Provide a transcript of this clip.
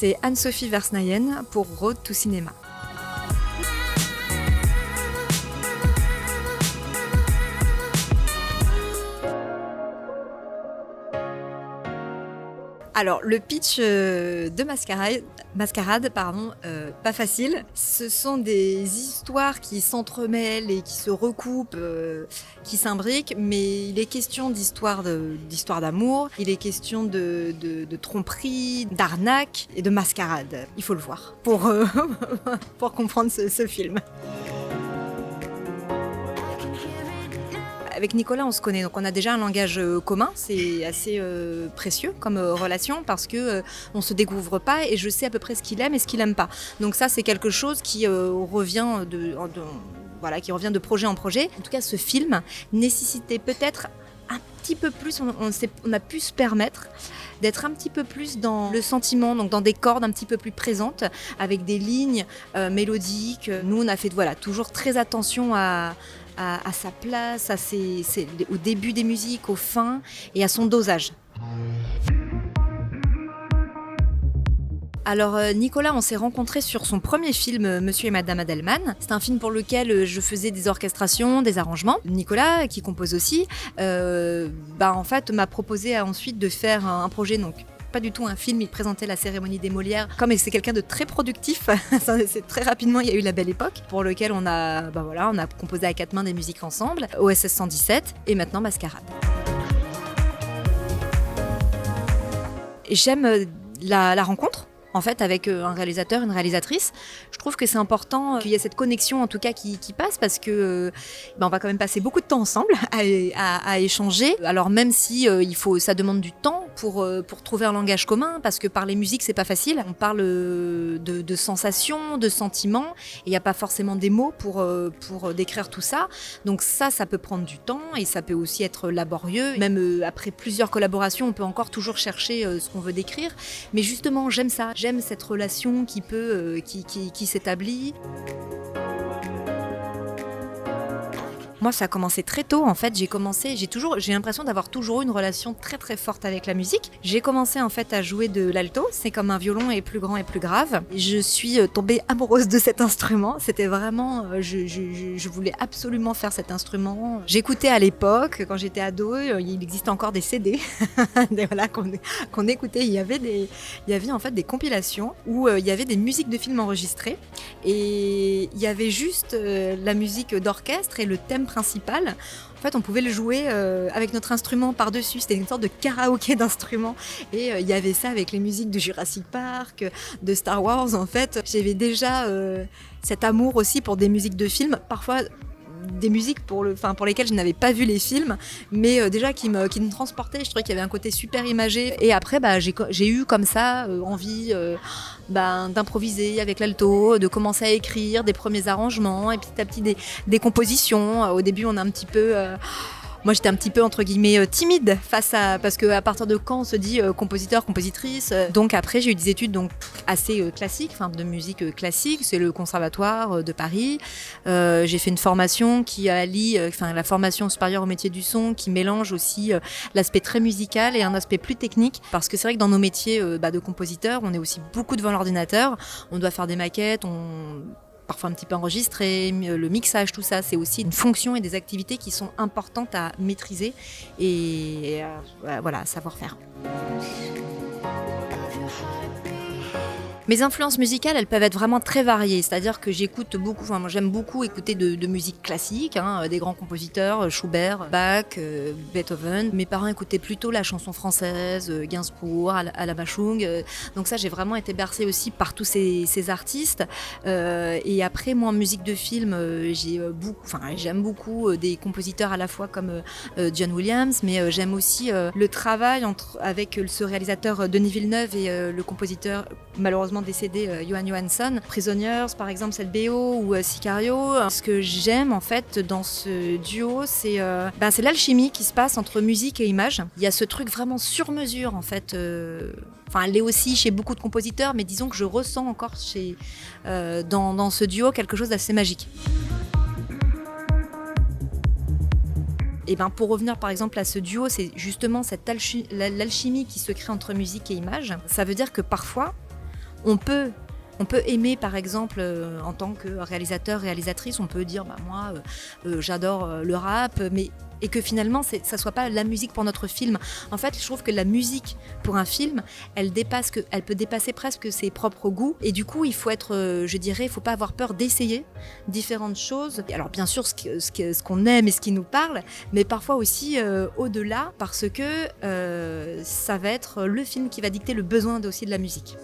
C'est Anne-Sophie Versnayen pour Road to Cinema. Alors, le pitch de Mascarade, pas facile. Ce sont des histoires qui s'entremêlent et qui se recoupent, qui s'imbriquent, mais il est question d'histoire d'amour, il est question de tromperie, d'arnaque et de mascarade. Il faut le voir pour comprendre ce film. Avec Nicolas, on se connaît, donc on a déjà un langage commun. C'est assez précieux comme relation parce que on se découvre pas et je sais à peu près ce qu'il aime et ce qu'il aime pas. Donc ça, c'est quelque chose qui revient qui revient de projet en projet. En tout cas, ce film nécessitait peut-être un petit peu plus. On a pu se permettre d'être un petit peu plus dans le sentiment, donc dans des cordes un petit peu plus présentes, avec des lignes mélodiques. Nous, on a fait toujours très attention à sa place, au début des musiques, aux fins et à son dosage. Alors Nicolas, on s'est rencontrés sur son premier film Monsieur et Madame Adelman. C'est un film pour lequel je faisais des orchestrations, des arrangements. Nicolas, qui compose aussi, en fait m'a proposé ensuite de faire un projet, donc pas du tout un film, il présentait la cérémonie des Molières. Comme c'est quelqu'un de très productif, c'est très rapidement, il y a eu La Belle Époque, pour lequel on a composé à quatre mains des musiques ensemble, OSS 117 et maintenant Mascarade. Et j'aime la rencontre. En fait, avec un réalisateur, une réalisatrice, je trouve que c'est important qu'il y ait cette connexion, en tout cas, qui passe, parce que on va quand même passer beaucoup de temps ensemble à échanger. Alors même si ça demande du temps pour trouver un langage commun, parce que parler musique, c'est pas facile. On parle de sensations, de sentiments, et il n'y a pas forcément des mots pour décrire tout ça. Donc ça peut prendre du temps, et ça peut aussi être laborieux. Même après plusieurs collaborations, on peut encore toujours chercher ce qu'on veut décrire. Mais justement, j'aime ça. J'aime cette relation qui s'établit. Moi, ça a commencé très tôt. En fait, j'ai l'impression d'avoir toujours eu une relation très très forte avec la musique. J'ai commencé en fait à jouer de l'alto. C'est comme un violon et plus grand et plus grave. Je suis tombée amoureuse de cet instrument. C'était vraiment, je voulais absolument faire cet instrument. J'écoutais à l'époque, quand j'étais ado, il existait encore des CD, qu'on écoutait. Il y avait en fait des compilations où il y avait des musiques de films enregistrées et il y avait juste la musique d'orchestre et le thème principal. En fait, on pouvait le jouer avec notre instrument par-dessus. C'était une sorte de karaoké d'instruments. Et il y avait ça avec les musiques de Jurassic Park, de Star Wars. En fait, j'avais déjà cet amour aussi pour des musiques de films. Parfois, des musiques pour lesquelles je n'avais pas vu les films, mais déjà qui me transportaient. Je trouvais qu'il y avait un côté super imagé. Et après, j'ai eu comme ça envie d'improviser avec l'alto, de commencer à écrire des premiers arrangements et petit à petit des compositions. Au début, on a un petit peu... Moi, j'étais un petit peu, entre guillemets, timide parce qu'à partir de quand on se dit compositeur, compositrice. Donc après, j'ai eu des études assez classiques, de musique classique. C'est le Conservatoire de Paris. J'ai fait une formation qui allie, la formation supérieure au métier du son, qui mélange aussi l'aspect très musical et un aspect plus technique. Parce que c'est vrai que dans nos métiers de compositeur, on est aussi beaucoup devant l'ordinateur. On doit faire des maquettes, parfois un petit peu enregistré, le mixage, tout ça, c'est aussi une fonction et des activités qui sont importantes à maîtriser et à savoir faire. Mes influences musicales, elles peuvent être vraiment très variées, c'est-à-dire que j'écoute beaucoup, moi j'aime beaucoup écouter de musique classique, des grands compositeurs, Schubert, Bach, Beethoven. Mes parents écoutaient plutôt la chanson française, Gainsbourg, Ala Bachung, donc ça j'ai vraiment été bercée aussi par tous ces artistes. Et après, moi en musique de film, j'aime beaucoup des compositeurs à la fois comme John Williams, mais j'aime aussi le travail avec ce réalisateur Denis Villeneuve et le compositeur malheureusement décédé Johan Johansson. Prisoners par exemple, cette BO ou Sicario. Ce que j'aime en fait dans ce duo, c'est l'alchimie qui se passe entre musique et image. Il y a ce truc vraiment sur mesure en fait. Elle est aussi chez beaucoup de compositeurs, mais disons que je ressens encore dans ce duo quelque chose d'assez magique. Et pour revenir par exemple à ce duo, c'est justement cette l'alchimie qui se crée entre musique et image. Ça veut dire que parfois, On peut aimer, par exemple, en tant que réalisateur, réalisatrice, on peut dire, moi, j'adore le rap, mais et que finalement, ça soit pas la musique pour notre film. En fait, je trouve que la musique pour un film, elle peut dépasser presque ses propres goûts. Et du coup, il faut être, il faut pas avoir peur d'essayer différentes choses. Alors, bien sûr, ce qu'on aime et ce qui nous parle, mais parfois aussi au-delà, parce que ça va être le film qui va dicter le besoin aussi de la musique.